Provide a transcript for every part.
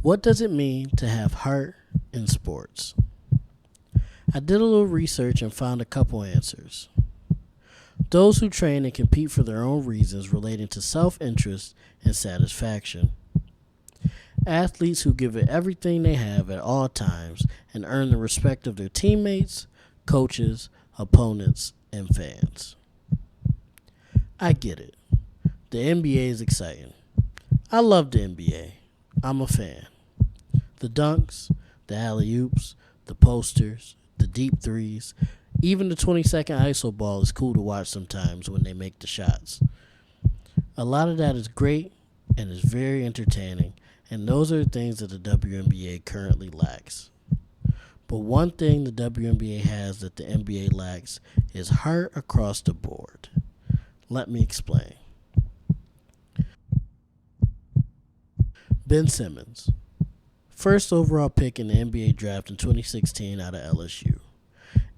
What does it mean to have heart in sports? I did a little research and found a couple answers. Those who train and compete for their own reasons relating to self-interest and satisfaction. Athletes who give it everything they have at all times and earn the respect of their teammates, coaches, opponents, and fans. I get it. The NBA is exciting. I love the NBA. I'm a fan. The dunks, the alley-oops, the posters, the deep threes, even the 20-second ISO ball is cool to watch sometimes when they make the shots. A lot of that is great and is very entertaining, and those are the things that the WNBA currently lacks. But one thing the WNBA has that the NBA lacks is heart across the board. Let me explain. Ben Simmons, first overall pick in the NBA draft in 2016 out of LSU.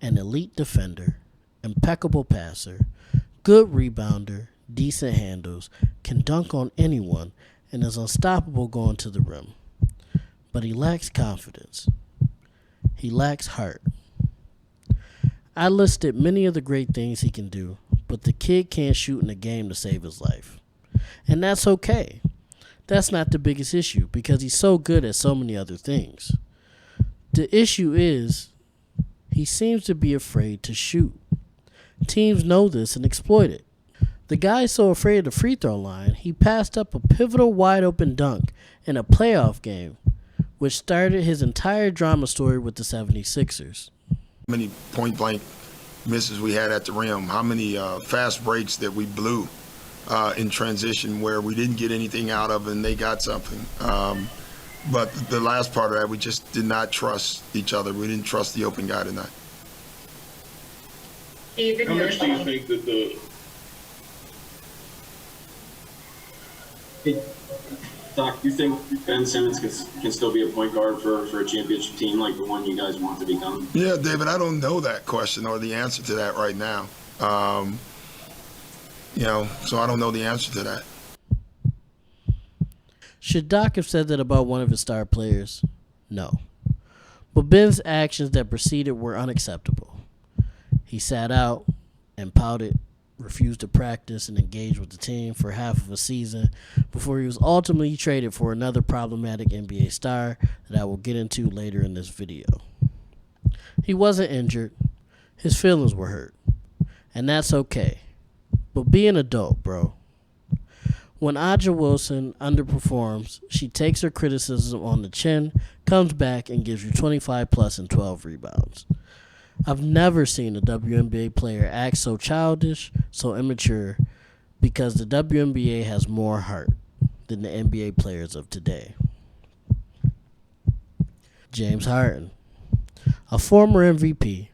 An elite defender, impeccable passer, good rebounder, decent handles, can dunk on anyone, and is unstoppable going to the rim. But he lacks confidence. He lacks heart. I listed many of the great things he can do, but the kid can't shoot in a game to save his life. And that's okay. That's not the biggest issue because he's so good at so many other things. The issue is he seems to be afraid to shoot. Teams know this and exploit it. The guy's so afraid of the free throw line, he passed up a pivotal wide open dunk in a playoff game, which started his entire drama story with the 76ers. How many point blank misses we had at the rim, how many fast breaks that we blew in transition where we didn't get anything out of and they got something. But the last part of that, we just did not trust each other. We didn't trust the open guy tonight. How much do you think that Doc, do you think Ben Simmons can still be a point guard for a championship team like the one you guys want to become? Yeah, David, I don't know that question or the answer to that right now. So I don't know the answer to that. Should Doc have said that about one of his star players? No. But Ben's actions that preceded were unacceptable. He sat out and pouted, refused to practice and engage with the team for half of a season before he was ultimately traded for another problematic NBA star that I will get into later in this video. He wasn't injured. His feelings were hurt. And that's okay. But be an adult, bro. When Aja Wilson underperforms, she takes her criticism on the chin, comes back, and gives you 25 plus and 12 rebounds. I've never seen a WNBA player act so childish, so immature, because the WNBA has more heart than the NBA players of today. James Harden, a former MVP,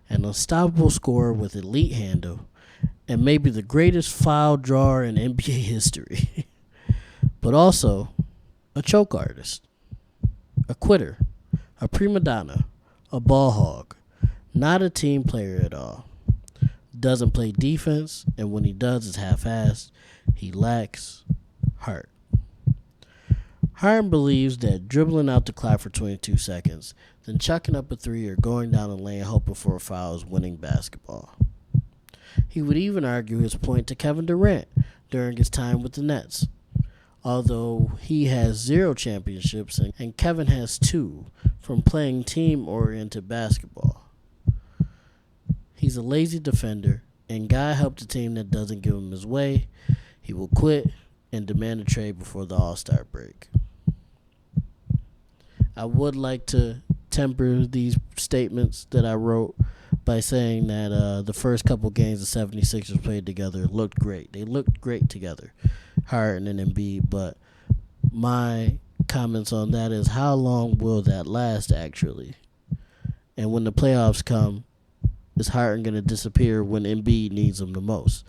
an unstoppable scorer with elite handle, and maybe the greatest foul drawer in NBA history, but also a choke artist, a quitter, a prima donna, a ball hog, not a team player at all, doesn't play defense, and when he does, it's half-assed. He lacks heart. Harden believes that dribbling out the clock for 22 seconds, then chucking up a three or going down the lane hoping for a foul is winning basketball. He would even argue his point to Kevin Durant during his time with the Nets, although he has 0 championships and Kevin has 2 from playing team-oriented basketball. He's a lazy defender, and guy helped a team that doesn't give him his way. He will quit and demand a trade before the All-Star break. I would like to temper these statements that I wrote by saying that the first couple games the 76ers played together looked great. They looked great together, Harden and Embiid, but my comments on that is how long will that last actually? And when the playoffs come, is Harden going to disappear when Embiid needs him the most?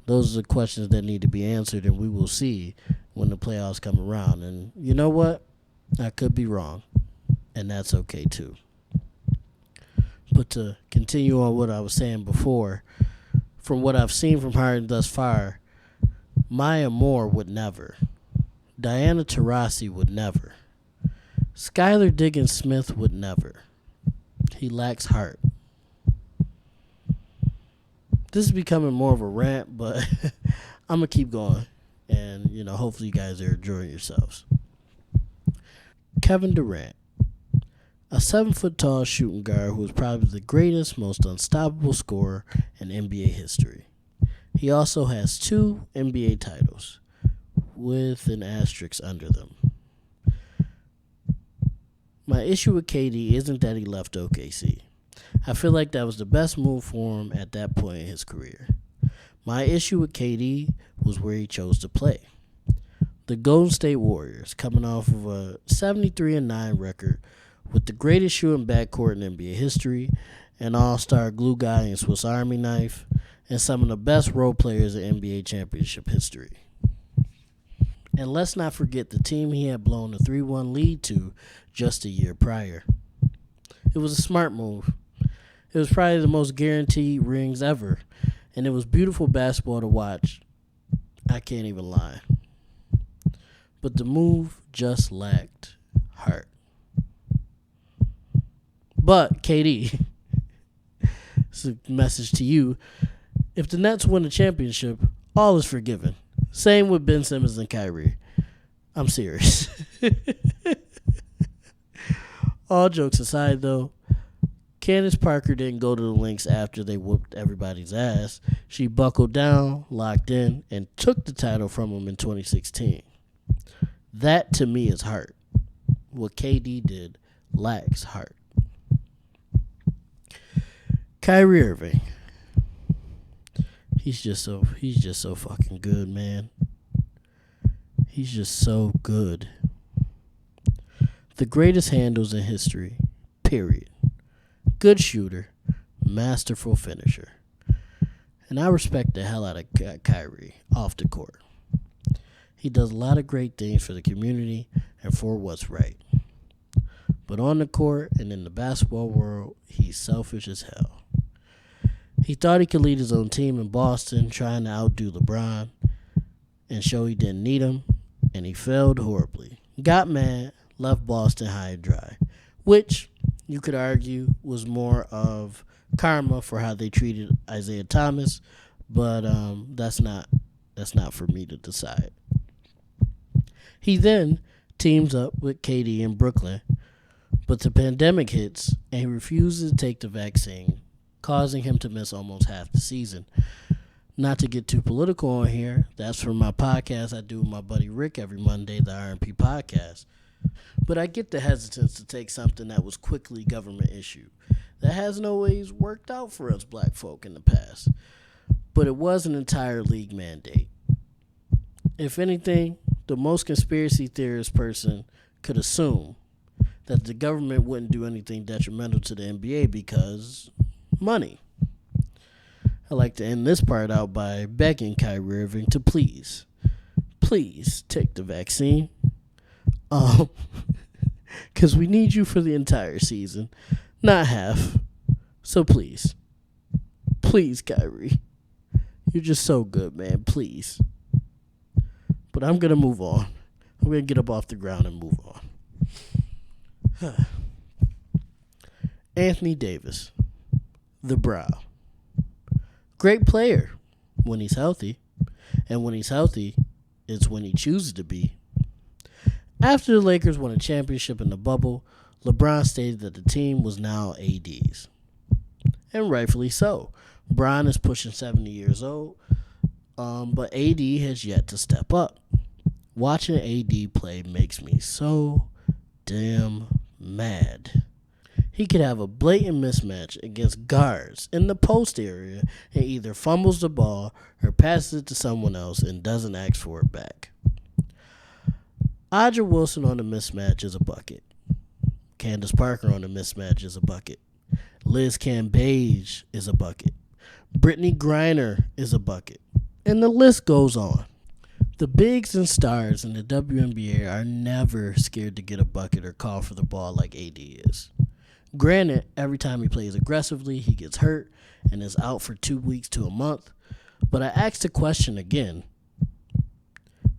Those are the questions that need to be answered, and we will see when the playoffs come around. And you know what? I could be wrong, and that's okay too. But to continue on what I was saying before, from what I've seen from Harden thus far, Maya Moore would never. Diana Taurasi would never. Skylar Diggins Smith would never. He lacks heart. This is becoming more of a rant, but I'm going to keep going. And, hopefully you guys are enjoying yourselves. Kevin Durant. A 7-foot-tall shooting guard who is probably the greatest, most unstoppable scorer in NBA history. He also has 2 NBA titles, with an asterisk under them. My issue with KD isn't that he left OKC. I feel like that was the best move for him at that point in his career. My issue with KD was where he chose to play. The Golden State Warriors, coming off of a 73-9 record with the greatest shooting backcourt in NBA history, an all-star glue guy and Swiss Army knife, and some of the best role players in NBA championship history. And let's not forget the team he had blown a 3-1 lead to just a year prior. It was a smart move. It was probably the most guaranteed rings ever, and it was beautiful basketball to watch. I can't even lie. But the move just lacked heart. But, KD, it's a message to you. If the Nets win the championship, all is forgiven. Same with Ben Simmons and Kyrie. I'm serious. All jokes aside, though, Candace Parker didn't go to the links after they whooped everybody's ass. She buckled down, locked in, and took the title from him in 2016. That, to me, is heart. What KD did lacks heart. Kyrie Irving. He's just so fucking good, man. He's just so good. The greatest handles in history, period. Good shooter, masterful finisher. And I respect the hell out of Kyrie off the court. He does a lot of great things for the community and for what's right. But on the court and in the basketball world, he's selfish as hell. He thought he could lead his own team in Boston, trying to outdo LeBron and show he didn't need him, and he failed horribly. Got mad, left Boston high and dry, which you could argue was more of karma for how they treated Isaiah Thomas, but that's not for me to decide. He then teams up with KD in Brooklyn, but the pandemic hits and he refuses to take the vaccine, causing him to miss almost half the season. Not to get too political on here, that's from my podcast I do with my buddy Rick every Monday, the RMP podcast. But I get the hesitance to take something that was quickly government issued. That hasn't always worked out for us black folk in the past. But it was an entire league mandate. If anything, the most conspiracy theorist person could assume that the government wouldn't do anything detrimental to the NBA because money. I like to end this part out by begging Kyrie Irving to please take the vaccine. Because we need you for the entire season, not half. So please, Kyrie. You're just so good, man. Please. But I'm going to move on. I'm going to get up off the ground and move on. Anthony Davis. The Brow. Great player when he's healthy. And when he's healthy, it's when he chooses to be. After the Lakers won a championship in the bubble, LeBron stated that the team was now AD's. And rightfully so. Bron is pushing 70 years old, but AD has yet to step up. Watching AD play makes me so damn mad. He could have a blatant mismatch against guards in the post area and either fumbles the ball or passes it to someone else and doesn't ask for it back. Audra Wilson on the mismatch is a bucket. Candace Parker on the mismatch is a bucket. Liz Cambage is a bucket. Brittany Griner is a bucket. And the list goes on. The bigs and stars in the WNBA are never scared to get a bucket or call for the ball like AD is. Granted, every time he plays aggressively, he gets hurt and is out for 2 weeks to a month. But I asked the question again.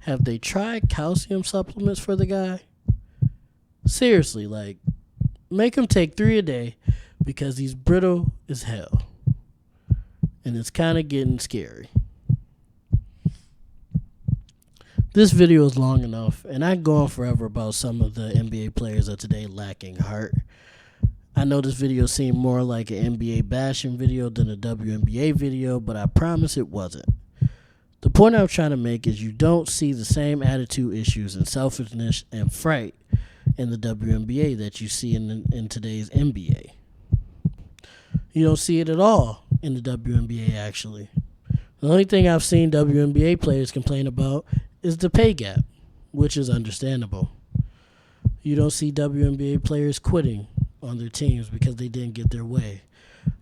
Have they tried calcium supplements for the guy? Seriously, like, make him take 3 a day because he's brittle as hell. And it's kind of getting scary. This video is long enough, and I can go on forever about some of the NBA players of today lacking heart. I know this video seemed more like an NBA bashing video than a WNBA video, but I promise it wasn't. The point I'm trying to make is you don't see the same attitude issues and selfishness and fright in the WNBA that you see in today's NBA. You don't see it at all in the WNBA, actually. The only thing I've seen WNBA players complain about is the pay gap, which is understandable. You don't see WNBA players quitting on their teams because they didn't get their way.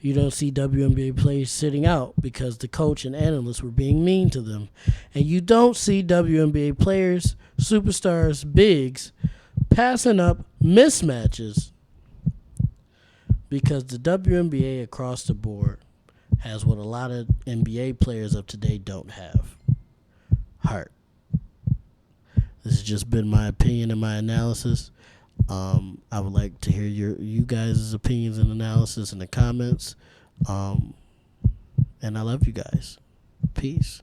You don't see WNBA players sitting out because the coach and analysts were being mean to them. And you don't see WNBA players, superstars, bigs, passing up mismatches because the WNBA across the board has what a lot of NBA players of today don't have: heart. This has just been my opinion and my analysis. I would like to hear you guys' opinions and analysis in the comments. And I love you guys. Peace.